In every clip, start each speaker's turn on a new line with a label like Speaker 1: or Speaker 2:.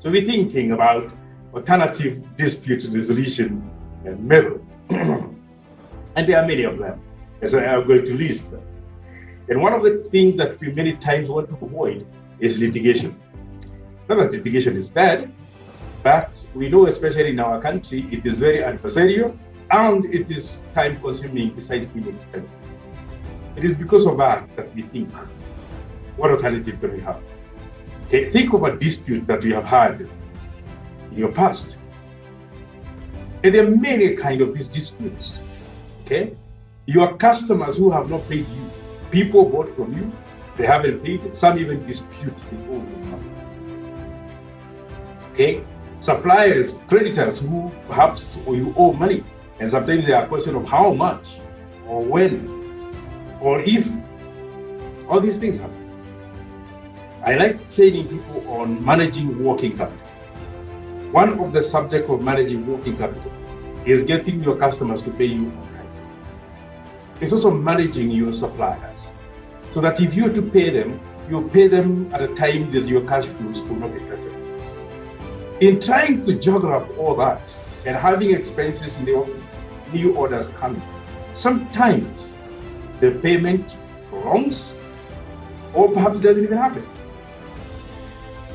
Speaker 1: So we're thinking about alternative dispute resolution methods. And there are many of them, as I am going to list them. And one of the things that we many times want to avoid is litigation. Not that litigation is bad, but we know, especially in our country, it is very adversarial and it is time-consuming besides being expensive. It is because of that we think, what alternative can we have? Okay, think of a dispute that you have had in your past. And there are many kinds of these disputes. Okay, your customers who have not paid you, people bought from you, they haven't paid, some even dispute the owe money. Okay, suppliers, creditors who perhaps you owe money, and sometimes there are questions of how much, or when, or if. All these things happen. I like training people on managing working capital. One of the subjects of managing working capital is getting your customers to pay you on time. It's also managing your suppliers, so that if you are to pay them, you pay them at a time that your cash flows will not be affected. In trying to juggle up all that and having expenses in the office, new orders coming, sometimes the payment prolongs or perhaps doesn't even happen.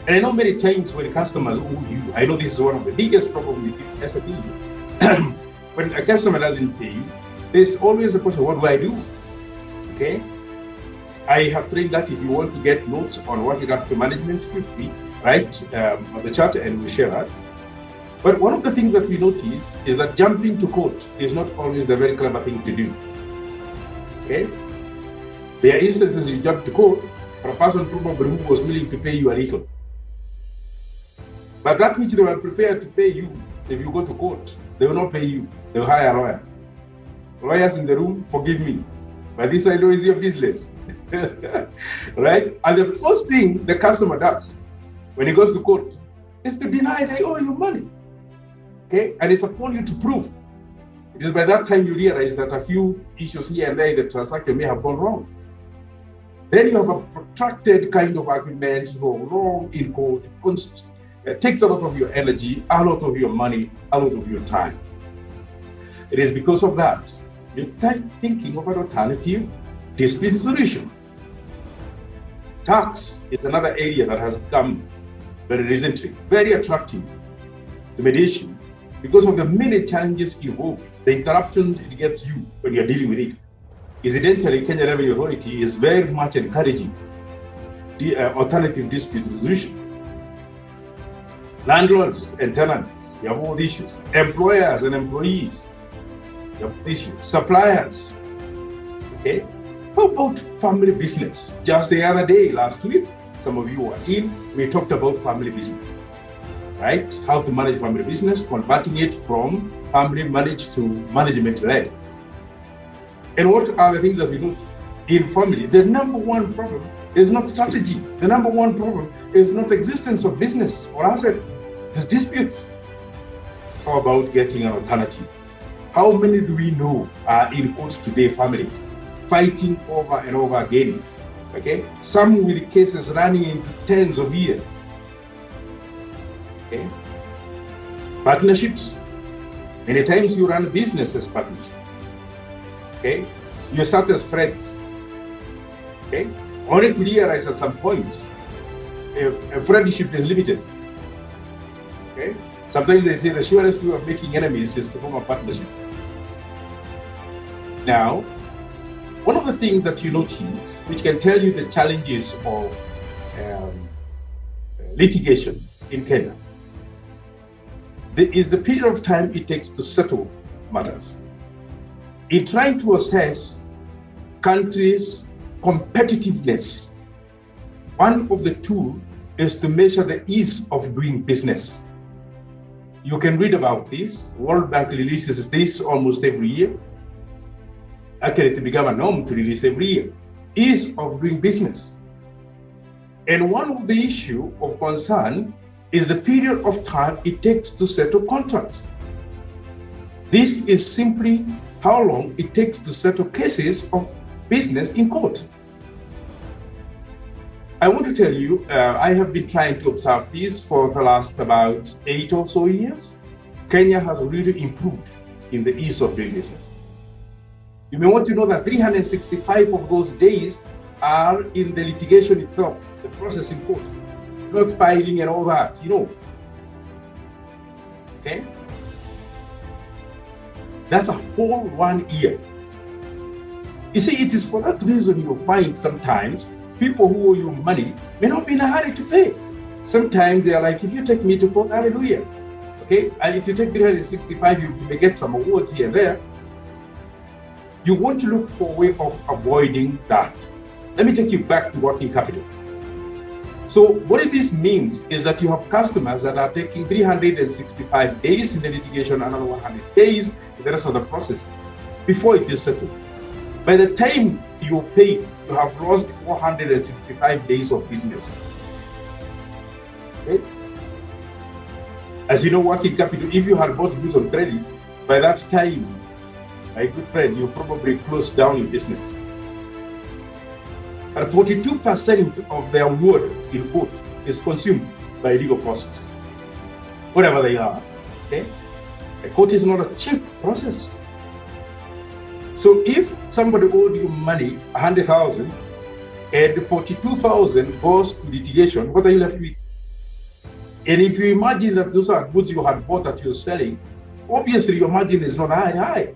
Speaker 1: And I know many times when customers owe you, I know this is one of the biggest problems with SMEs. When a customer doesn't pay you, there's always a question, what do I do? Okay? I have trained that if you want to get notes on working capital management, feel free, right, on the chat, and we'll share that. But one of the things that we notice is that jumping to court is not always the very clever thing to do. Okay? There are instances you jump to court for a person probably who was willing to pay you a little. But that which they were prepared to pay you, if you go to court, they will not pay you. They will hire a lawyer. Lawyers in the room, forgive me, but this I know is your business. Right? And the first thing the customer does when he goes to court is to deny they owe you money. Okay? And it's upon you to prove. It is by that time you realize that a few issues here and there in the transaction may have gone wrong. Then you have a protracted kind of argument, so long in court. It takes a lot of your energy, a lot of your money, a lot of your time. It is because of that you start thinking of an alternative dispute solution. Tax is another area that has become very recently very attractive to mediation because of the many challenges involved, the interruptions it gets you when you're dealing with it. Incidentally, Kenya Revenue Authority is very much encouraging the alternative dispute resolution. Landlords and tenants, you have all these issues. Employers and employees, you have issues. Suppliers, okay? How about family business? Just the other day, last week, some of you were in, we talked about family business, right? How to manage family business, converting it from family managed to management led. And what are the things that we notice in family? The number one problem is not strategy. The number one problem is not existence of business or assets. It's disputes. How about getting an alternative? How many do we know are in court today, families, fighting over and over again? Okay, some with cases running into tens of years. Okay, partnerships. Many times you run a business as partnership. Okay, you start as friends. Okay, only to realize at some point if a friendship is limited. Okay, sometimes they say the surest way of making enemies is to form a partnership. Now, one of the things that you notice, which can tell you the challenges of litigation in Kenya, is the period of time it takes to settle matters. In trying to assess countries' competitiveness, one of the tools is to measure the ease of doing business. You can read about this. World Bank releases this almost every year. Actually, it became a norm to release every year. Ease of doing business. And one of the issues of concern is the period of time it takes to settle contracts. This is simply how long it takes to settle cases of business in court. I want to tell you, I have been trying to observe this for the last about 8 or so years. Kenya has really improved in the ease of doing business. You may want to know that 365 of those days are in the litigation itself, the process in court, not filing and all that, Okay? That's a whole 1 year. You see, it is for that reason you'll find sometimes people who owe you money may not be in a hurry to pay. Sometimes they are like, if you take me to court, hallelujah. Okay? And if you take 365, you may get some awards here and there. You want to look for a way of avoiding that. Let me take you back to working capital. So what this means is that you have customers that are taking 365 days in the litigation, another 100 days in the rest of the processes before it is settled. By the time you pay, you have lost 465 days of business. Okay? As you know, working capital, if you had bought goods on credit, by that time, my good friends, you probably closed down your business. And 42% of the award in court is consumed by legal costs, whatever they are. Okay? A court is not a cheap process. So if somebody owed you money, 100,000, and 42,000 goes to litigation, what are you left with? And if you imagine that those are goods you had bought that you're selling, obviously your margin is not high.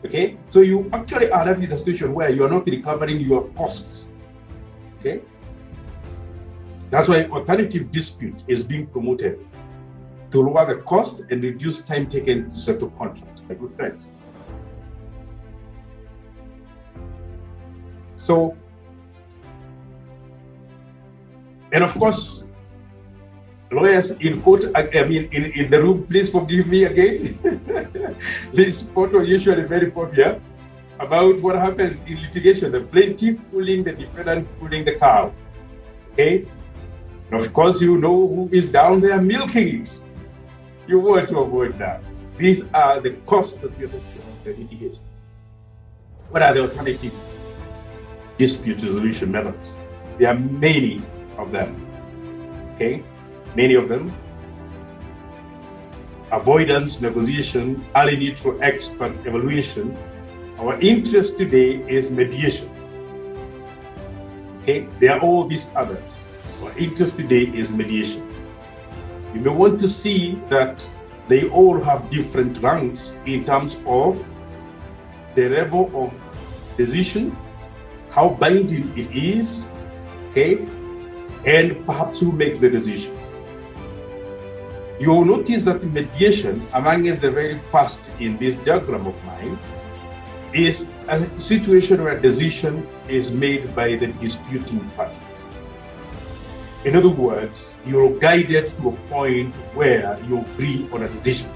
Speaker 1: Okay? So you actually are left in a situation where you are not recovering your costs. Okay? That's why alternative dispute is being promoted to lower the cost and reduce time taken to settle contracts, my good friends. So, and of course, lawyers in court, in the room, please forgive me again. This photo usually very popular about what happens in litigation, the plaintiff pulling the defendant, pulling the cow. Okay? And of course, you know who is down there milking it. You want to avoid that. These are the costs that we have of the litigation. What are the alternative dispute resolution methods? There are many of them. Okay? Many of them. Avoidance, negotiation, early neutral expert evaluation. Our interest today is mediation. Okay? There are all these others. Our interest today is mediation. You may want to see that they all have different ranks in terms of the level of decision, how binding it is, okay, and perhaps who makes the decision. You will notice that mediation, amongst the very first in this diagram of mine, is a situation where decision is made by the disputing parties. In other words, you're guided to a point where you agree on a decision.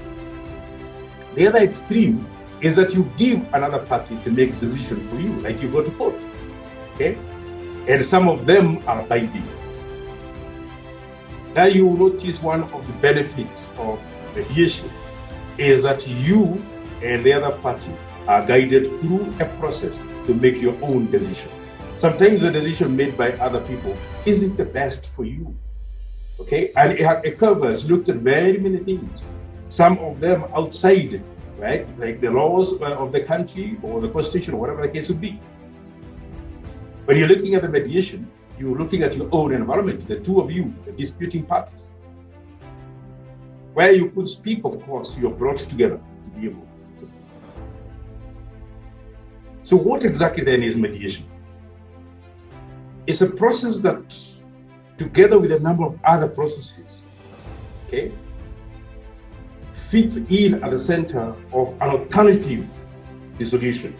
Speaker 1: The other extreme is that you give another party to make a decision for you, like you go to court. Okay? And some of them are binding. Now you will notice one of the benefits of mediation is that you and the other party are guided through a process to make your own decision. Sometimes the decision made by other people isn't the best for you. Okay? And it covers, looks at very many things. Some of them outside, right? Like the laws of the country or the constitution or whatever the case would be. When you're looking at the mediation, you're looking at your own environment, the two of you, the disputing parties. Where you could speak, of course, you're brought together to be able to speak. So what exactly then is mediation? It's a process that, together with a number of other processes, okay, fits in at the center of an alternative dissolution.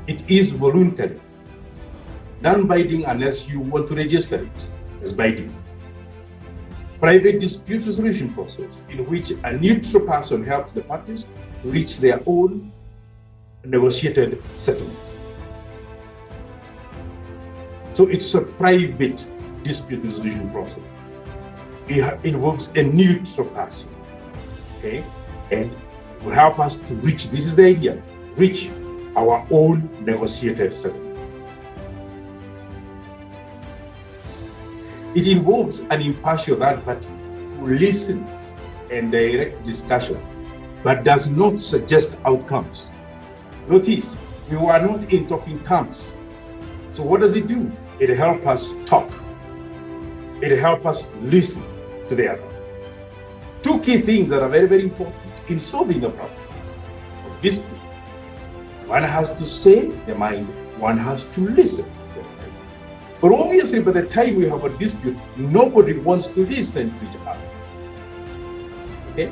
Speaker 1: It is voluntary, non-binding unless you want to register it as binding. Private dispute resolution process in which a neutral person helps the parties to reach their own negotiated settlement. So it's a private dispute resolution process. It involves a neutral person, okay, and will help us to reach, this is the idea, reach our own negotiated settlement. It involves an impartial third party who listens and directs discussion, but does not suggest outcomes. Notice, we were not in talking terms. So what does it do? It helps us talk. It helps us listen to the other. Two key things that are very, very important in solving a problem of dispute. One has to say the mind, one has to listen to the side. But obviously, by the time we have a dispute, nobody wants to listen to each other. Okay?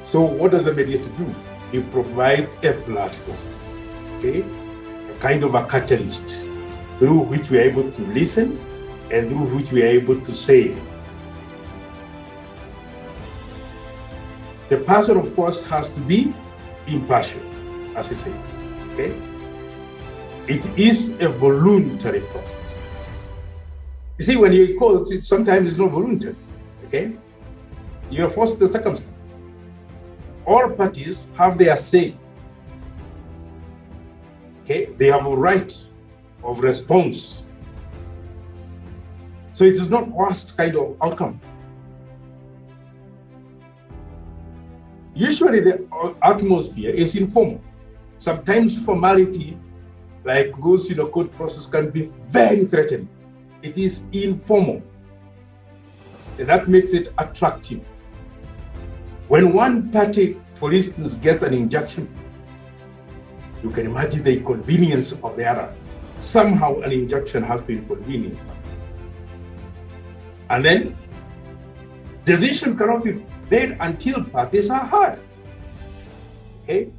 Speaker 1: So what does the mediator do? He provides a platform, okay? A kind of a catalyst through which we are able to listen and through which we are able to say. The person, of course, has to be impartial, as we say, okay? It is a voluntary process. You see, when you quote it, sometimes it's not voluntary, okay? You are forced to the circumstance. All parties have their say, okay? They have a right of response. So it is not worst kind of outcome. Usually the atmosphere is informal. Sometimes formality, like those in a court process, can be very threatening. It is informal. And that makes it attractive. When one party, for instance, gets an injunction, you can imagine the inconvenience of the other. Somehow an injunction has to inconvenience them. And then decision cannot be made until parties are heard. Okay?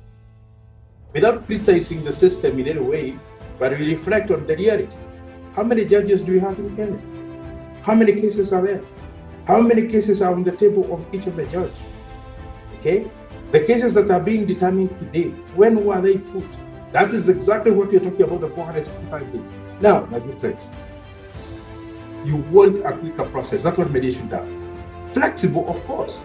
Speaker 1: Without criticizing the system in any way, but we reflect on the realities. How many judges do we have in Kenya? How many cases are there? How many cases are on the table of each of the judges? Okay? The cases that are being determined today, when were they put? That is exactly what we're talking about, the 465 days. Now, my good friends, you want a quicker process. That's what mediation does. Flexible, of course.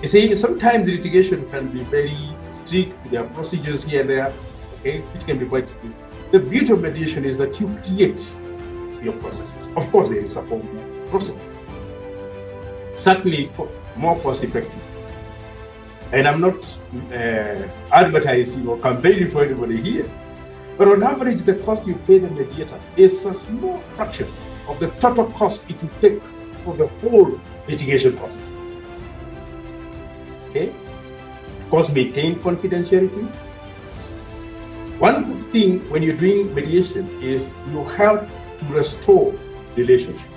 Speaker 1: You see, sometimes litigation can be very strict. There are procedures here and there, okay, which can be quite strict. The beauty of mediation is that you create your processes. Of course, there is a formal process. Certainly more cost effective. And I'm not advertising or campaigning for anybody here. But on average, the cost you pay the mediator is a small fraction of the total cost it will take for the whole litigation process. Okay? Of course, maintain confidentiality. One good thing when you're doing mediation is you help to restore relationship,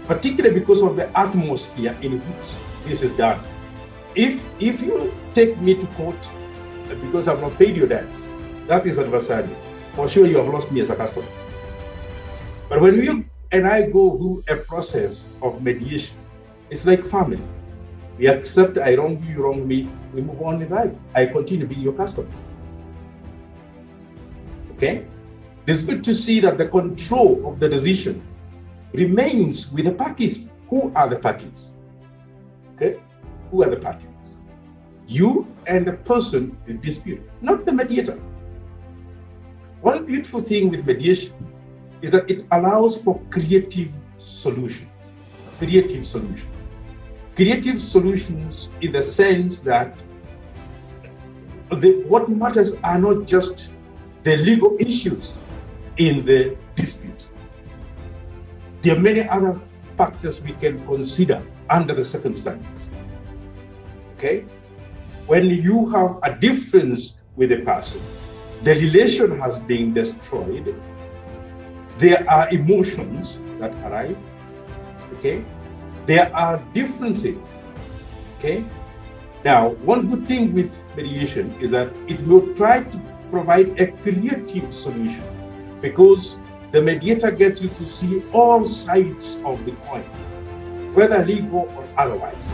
Speaker 1: particularly because of the atmosphere in which this is done. If you take me to court because I've not paid your debts, that is adversarial. For sure, you have lost me as a customer. But when you and I go through a process of mediation, it's like family. We accept I wrong you, you wrong me, we move on in life. I continue being your customer. Okay? It's good to see that the control of the decision remains with the parties. Who are the parties? Okay? Who are the parties? You and the person in dispute, not the mediator. One beautiful thing with mediation is that it allows for creative solutions. Creative solutions. Creative solutions in the sense that what matters are not just the legal issues in the dispute. There are many other factors we can consider under the circumstances. Okay? When you have a difference with a person, the relation has been destroyed, there are emotions that arise, okay? There are differences, okay? Now, one good thing with mediation is that it will try to provide a creative solution because the mediator gets you to see all sides of the coin, whether legal or otherwise.